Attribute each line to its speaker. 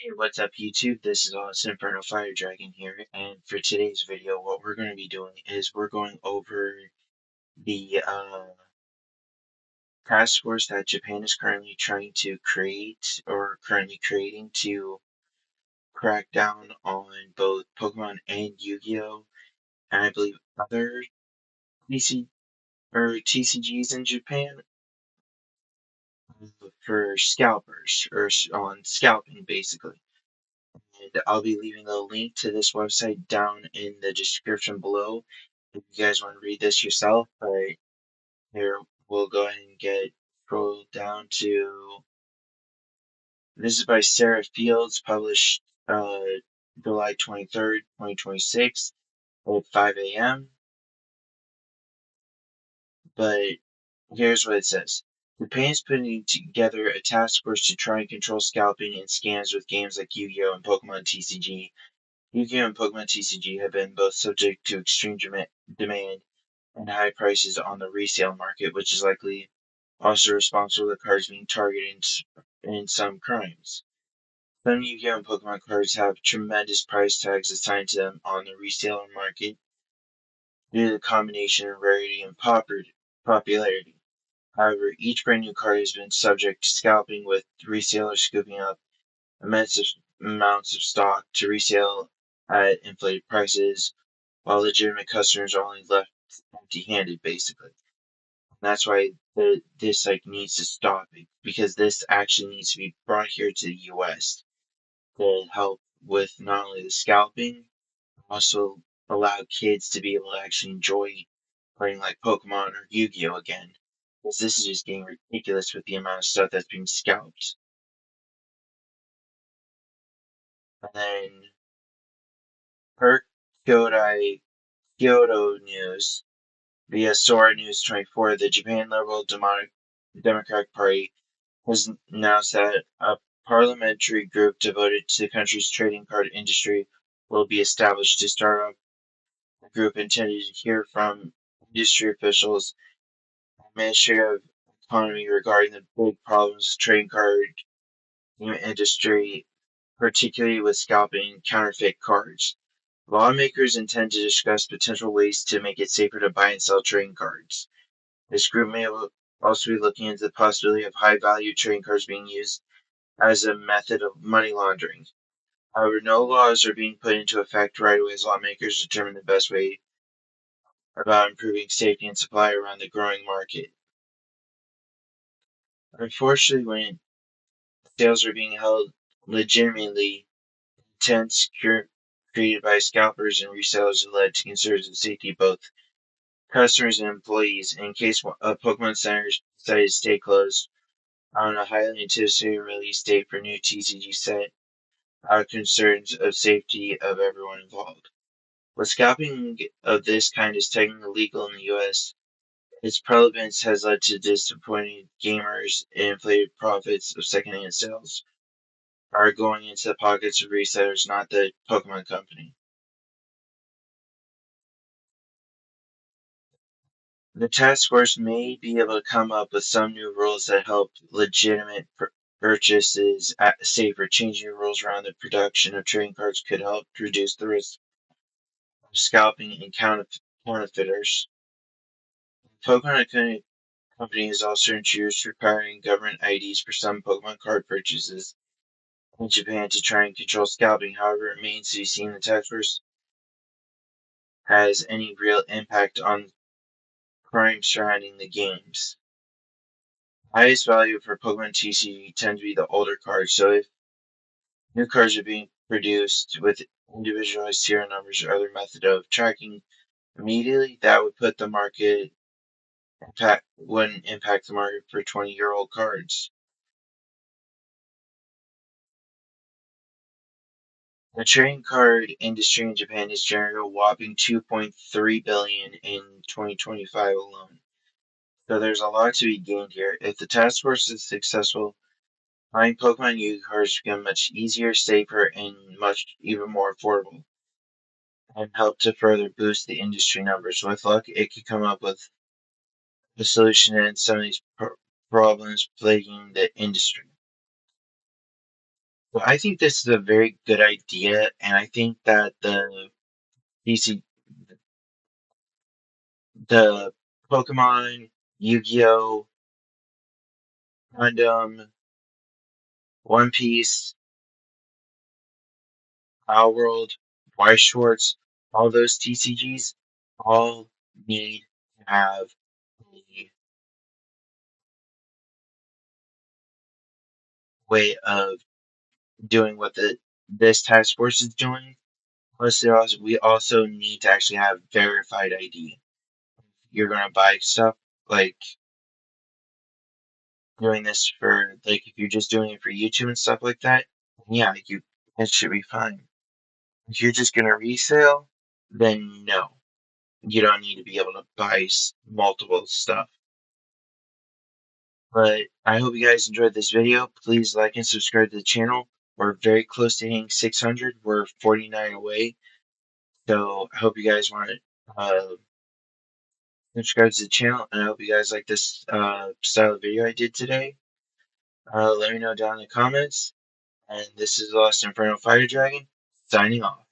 Speaker 1: Hey, what's up YouTube? This is Austin Inferno Fire Dragon here, and for today's video, what we're going to be doing is we're going over the task force that Japan is currently trying to create, or currently creating to crack down on both Pokemon and Yu-Gi-Oh! And I believe other TC or TCGs in Japan for scalpers, or on scalping basically. And I'll be leaving a link to this website down in the description below if you guys want to read this yourself. But here we'll go ahead and get scroll down to this is by Sarah Fields, published July 23rd, 2026 at 5 a.m. But here's what it says. Japan is putting together a task force to try and control scalping and scams with games like Yu-Gi-Oh! And Pokemon TCG. Yu-Gi-Oh! And Pokemon TCG have been both subject to extreme demand and high prices on the resale market, which is likely also responsible for the cards being targeted in some crimes. Some Yu-Gi-Oh! And Pokemon cards have tremendous price tags assigned to them on the reseller market due to the combination of rarity and popularity. However, each brand new card has been subject to scalping, with resellers scooping up immense amounts of stock to resell at inflated prices, while legitimate customers are only left empty-handed, basically. And that's why this needs to stop, because this actually needs to be brought here to the U.S. to help with not only the scalping, but also allow kids to be able to actually enjoy playing like Pokemon or Yu-Gi-Oh! Again. Because this is just getting ridiculous with the amount of stuff that's being scalped. And then per Kyoto News, via Sora News 24, the Japan Liberal Democratic Party has announced that a parliamentary group devoted to the country's trading card industry will be established to start up a group intended to hear from industry officials and Ministry of Economy regarding the big problems of trading card industry, particularly with scalping and counterfeit cards. Lawmakers intend to discuss potential ways to make it safer to buy and sell trading cards. This group may also be looking into the possibility of high-value trading cards being used as a method of money laundering. However, no laws are being put into effect right away as lawmakers determine the best way about improving safety and supply around the growing market. Unfortunately, when sales are being held legitimately, intents created by scalpers and resellers have led to concerns of safety both customers and employees. In case a Pokemon Center decided to stay closed on a highly anticipated release date for new TCG set, out of concerns of safety of everyone involved. While scalping of this kind is technically legal in the US, its prevalence has led to disappointed gamers, and inflated profits of secondhand sales are going into the pockets of resellers, not the Pokemon Company. The task force may be able to come up with some new rules that help legitimate purchases safer. Changing the rules around the production of trading cards could help reduce the risk of scalping and counterfeiters. Pokemon Company has also introduced requiring government IDs for some Pokemon card purchases in Japan to try and control scalping. However, it remains to be seen if the task force has any real impact on crime surrounding the games. Highest value for Pokemon TCG tend to be the older cards, so if new cards are being produced with individualized serial numbers or other method of tracking immediately, that would put the market wouldn't impact the market for 20-year-old cards. The trading card industry in Japan has generated a whopping $2.3 billion in 2025 alone. So there's a lot to be gained here. If the task force is successful, buying Pokemon Yu cards become much easier, safer, and much even more affordable, and help to further boost the industry numbers. With luck, it could come up with a solution to end some of these problems plaguing the industry. Well, I think this is a very good idea, and I think that DC, the Pokemon, Yu-Gi-Oh, Gundam, One Piece, Our World, White Shorts, all those TCGs all need to have a way of doing what the this task force is doing. Plus, we also need to actually have verified ID. You're gonna buy stuff like doing this for like if you're just doing it for YouTube and stuff like that. Yeah, it should be fine. If you're just gonna resale, then no, you don't need to be able to buy multiple stuff. But I hope you guys enjoyed this video. Please like and subscribe to the channel. We're very close to hitting 600. We're 49 away. So I hope you guys want to subscribe to the channel. And I hope you guys like this style of video I did today. Let me know down in the comments. And this is Lost Inferno Fighter Dragon, signing off.